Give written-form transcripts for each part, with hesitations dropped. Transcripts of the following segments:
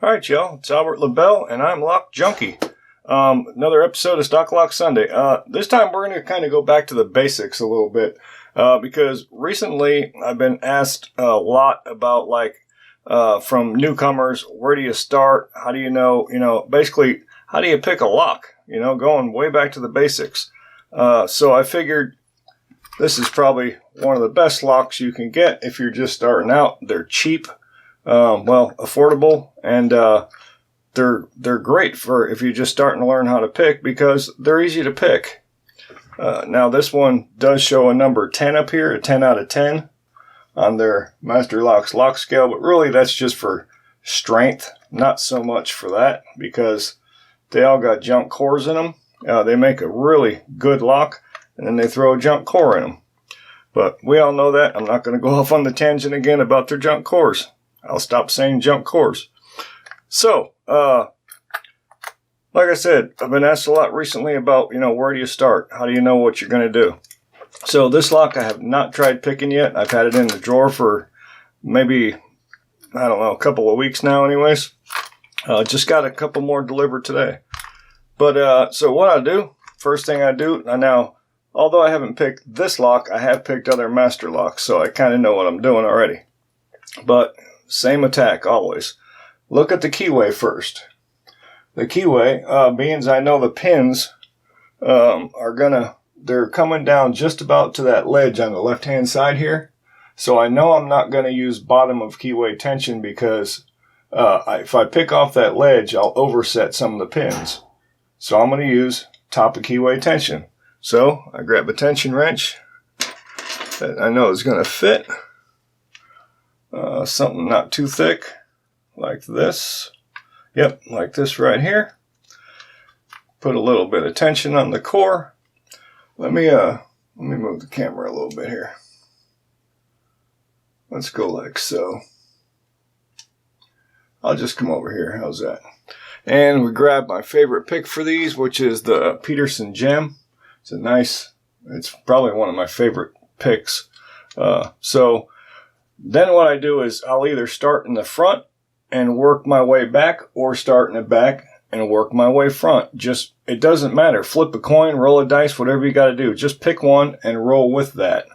All right, y'all. It's Albert Lebel, and I'm Lock Junkie. Another episode of Stock Lock Sunday. This time we're going to kind of go back to the basics a little bit because recently I've been asked a lot about from newcomers, where do you start? How do you know, basically, how do you pick a lock? Going way back to the basics. So I figured this is probably one of the best locks you can get if you're just starting out. They're cheap. Affordable, and they're great for if you're just starting to learn how to pick because they're easy to pick. Now this one does show a number 10 up here, a 10 out of 10 on their Master Lock's lock scale, but really that's just for strength, not so much for that because they all got junk cores in them. They make a really good lock, and then they throw a junk core in them. But we all know that. I'm not going to go off on the tangent again about their junk cores. I'll stop saying junk cores. So, like I said, I've been asked a lot recently about, where do you start? How do you know what you're going to do? So this lock I have not tried picking yet. I've had it in the drawer for maybe, a couple of weeks now anyways. Just got a couple more delivered today. But, so what I do, first thing I do, now, although I haven't picked this lock, I have picked other Master Locks, so I kind of know what I'm doing already. But same attack always. Look at the keyway first. The keyway, being as I know the pins they're coming down just about to that ledge on the left-hand side here. So I know I'm not going to use bottom of keyway tension because if I pick off that ledge, I'll overset some of the pins. So I'm going to use top of keyway tension. So I grab a tension wrench that I know is going to fit. Something not too thick, like this. Yep, like this right here. Put a little bit of tension on the core. Let me move the camera a little bit here. Let's go like so. I'll just come over here. How's that? And we grab my favorite pick for these, which is the Peterson Gem. It's probably one of my favorite picks. Then what I do is I'll either start in the front and work my way back or start in the back and work my way front. It doesn't matter. Flip a coin, roll a dice, whatever you got to do. Just pick one and roll with that.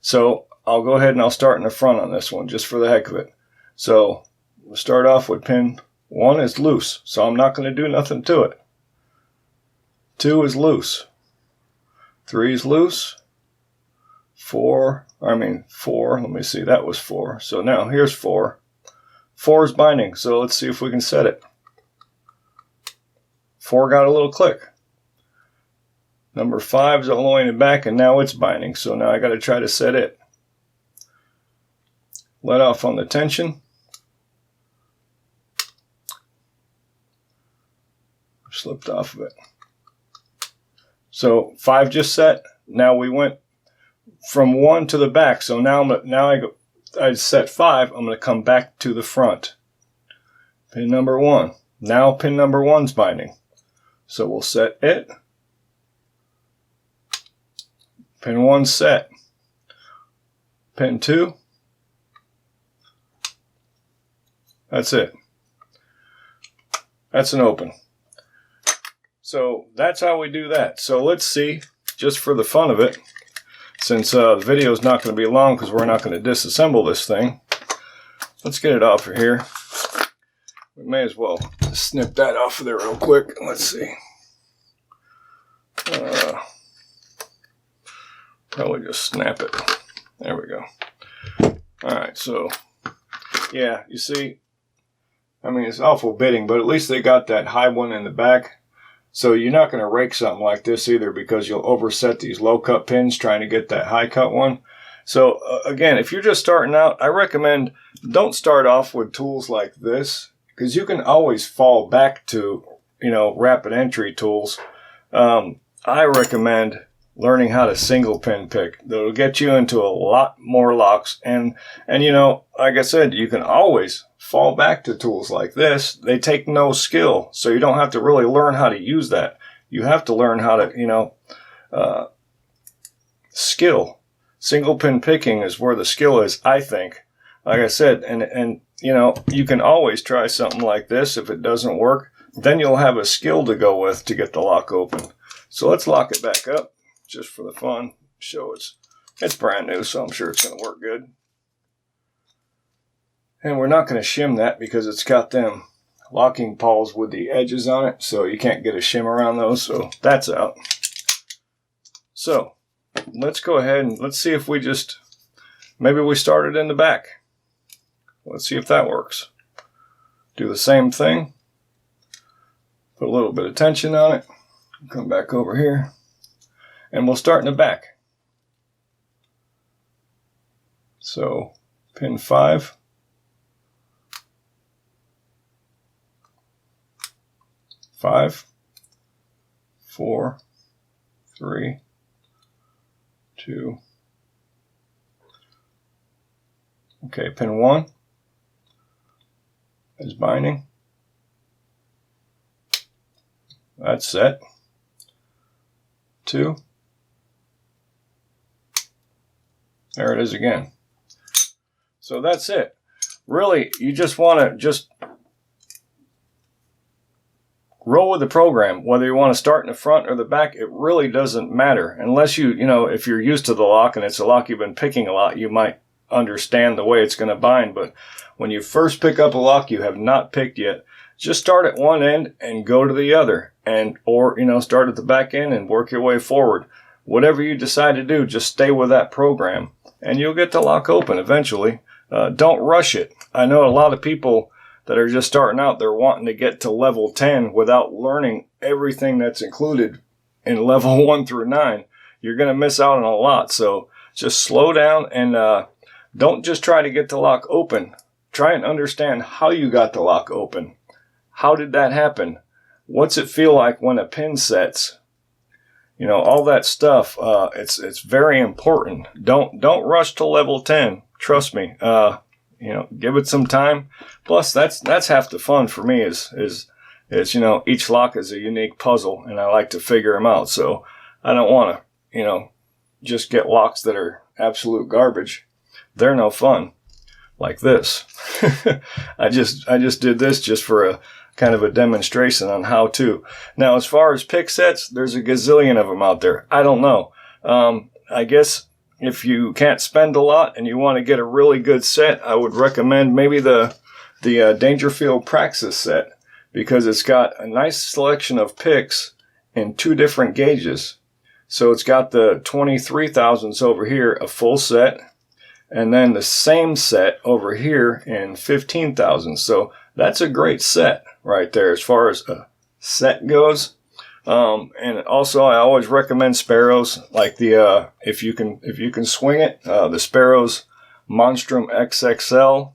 So I'll go ahead and I'll start in the front on this one just for the heck of it. So we'll start off with pin 1 is loose. So I'm not going to do nothing to it. 2 is loose. 3 is loose. 4, let me see, that was 4. So now here's 4. 4 is binding, so let's see if we can set it. 4 got a little click. Number 5 is all the way in the back, and now it's binding, so now I got to try to set it. Let off on the tension. Slipped off of it. So 5 just set. Now we went from 1 to the back. So I set 5. I'm going to come back to the front. Pin number 1. Now pin number 1's binding. So we'll set it. Pin 1 set. Pin 2. That's it. That's an open. So that's how we do that. So let's see, just for the fun of it, since the video is not going to be long because we're not going to disassemble this thing. Let's get it off of here. We may as well snip that off of there real quick. Let's see. Probably just snap it. There we go. Alright, so, yeah, you see, it's awful bitting, but at least they got that high one in the back. So you're not going to rake something like this either because you'll overset these low cut pins trying to get that high cut one. So again, if you're just starting out, I recommend don't start off with tools like this because you can always fall back to, rapid entry tools. I recommend learning how to single pin pick. That'll get you into a lot more locks. And like I said, you can always fall back to tools like this. They take no skill, so you don't have to really learn how to use that. You have to learn how to, skill. Single pin picking is where the skill is, I think. like I said, and you know, you can always try something like this. If it doesn't work, then you'll have a skill to go with to get the lock open. So let's lock it back up just for the fun. Show it's brand new, so I'm sure it's going to work good. And we're not going to shim that because it's got them locking pawls with the edges on it, so you can't get a shim around those, so that's out. So let's go ahead and let's see if maybe we start it in the back. Let's see if that works. Do the same thing. Put a little bit of tension on it. Come back over here. And we'll start in the back. So pin 5. 5, 4, 3, 2. Okay, pin 1 is binding. That's set. 2. There it is again. So that's it. Really, you just want to roll with the program. Whether you want to start in the front or the back, it really doesn't matter. Unless you know, if you're used to the lock and it's a lock you've been picking a lot, you might understand the way it's going to bind. But when you first pick up a lock you have not picked yet, just start at one end and go to the other, or you know, start at the back end and work your way forward. Whatever you decide to do, just stay with that program and you'll get the lock open eventually. Don't rush it. I know a lot of people that are just starting out, they're wanting to get to level 10 without learning everything that's included in level 1 through 9. You're going to miss out on a lot. So just slow down and don't just try to get the lock open. Try and understand how you got the lock open. How did that happen? What's it feel like when a pin sets? You know, all that stuff. It's very important. Don't rush to level 10. Trust me. You know, give it some time. Plus, that's half the fun for me. Is you know, each lock is a unique puzzle, and I like to figure them out. So I don't want to, you know, just get locks that are absolute garbage. They're no fun. Like this. I just did this just for a kind of a demonstration on how to. Now, as far as pick sets, there's a gazillion of them out there. I don't know. I guess if you can't spend a lot and you want to get a really good set, I would recommend maybe the Dangerfield Praxis set, because it's got a nice selection of picks in 2 different gauges. So it's got the 23,000s over here, a full set, and then the same set over here in 15,000. So that's a great set right there as far as a set goes. And also I always recommend Sparrows, like the if you can swing it, the Sparrows Monstrum XXL.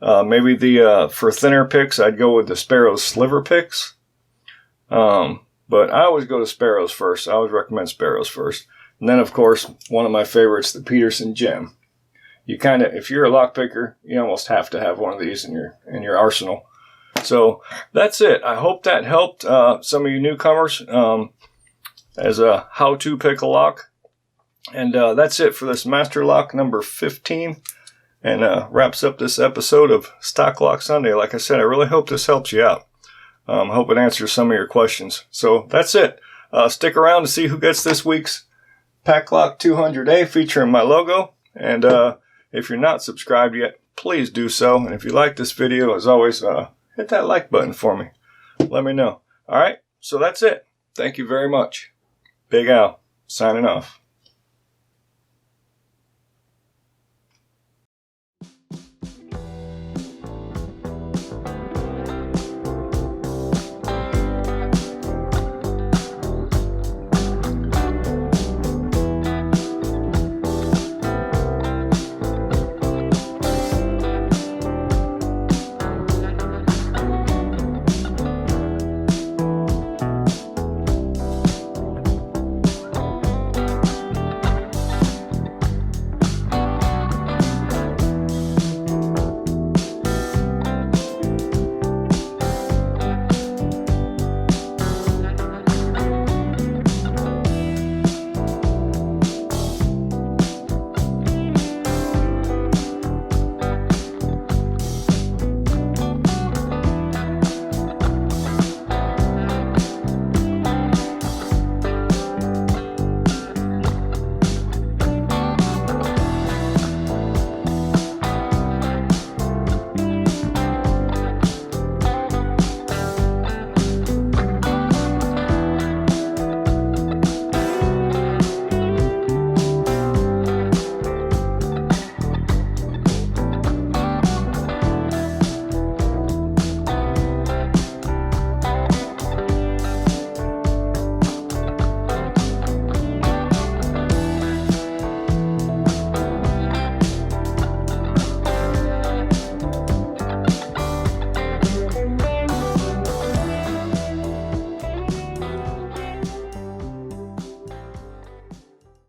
Maybe the for thinner picks I'd go with the Sparrows Sliver picks. But I always go to Sparrows first. I always recommend Sparrows first. And then of course one of my favorites, the Peterson Gem. You kind of, if you're a lock picker, you almost have to have one of these in your arsenal. So that's it. I hope that helped some of you newcomers as a how to pick a lock. And that's it for this Master Lock number 15, and wraps up this episode of Stock Lock Sunday. Like I said, I really hope this helps you out. I hope it answers some of your questions. So that's it. Stick around to see who gets this week's Pack Lock 200A featuring my logo. And if you're not subscribed yet, please do so. And if you like this video, as always, hit that like button for me. Let me know. All right, so that's it. Thank you very much. Big Al, signing off.